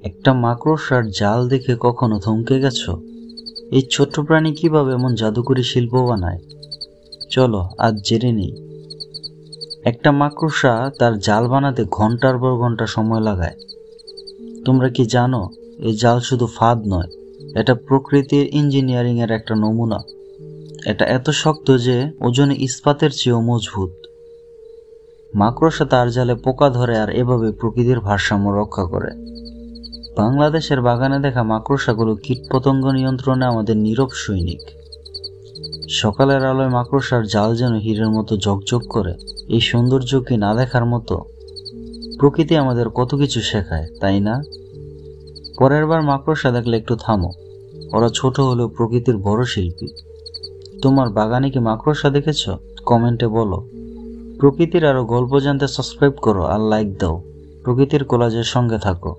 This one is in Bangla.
একটা মাকড়সার জাল দেখে কখনো থমকে গেছো? এই ছোট্ট প্রাণী কিভাবে এমন জাদুকরী শিল্প বানায়, চলো আজ জেনে নিই। একটা মাকড়সা তার জাল বানাতে ঘন্টার পর ঘন্টা সময় লাগায়। তোমরা কি জানো, এই জাল শুধু ফাঁদ নয়, এটা প্রকৃতির ইঞ্জিনিয়ারিং এর একটা নমুনা। এটা এত শক্ত যে ওজনে ইস্পাতের চেয়েও মজবুত। মাকড়সা তার জালে পোকা ধরে আর এভাবে প্রকৃতির ভারসাম্য রক্ষা করে। বাংলাদেশের বাগানে দেখা মাকড়সাগুলো কীটপতঙ্গ নিয়ন্ত্রণে আমাদের নীরব সৈনিক। সকালের আলোয় মাকড়সার জাল যেন হীরের মতো ঝকঝক করে। এই সৌন্দর্য কি না দেখার মতো? প্রকৃতি আমাদের কত কিছু শেখায়, তাই না? পরের বার মাকড়সা দেখলে একটু থামো, ওরা ছোট হলেও প্রকৃতির বড় শিল্পী। তোমার বাগানে কি মাকড়সা দেখেছ? কমেন্টে বলো। প্রকৃতির আরো গল্প জানতে সাবস্ক্রাইব করো আর লাইক দাও। প্রকৃতির কোলাজের সঙ্গে থাকো।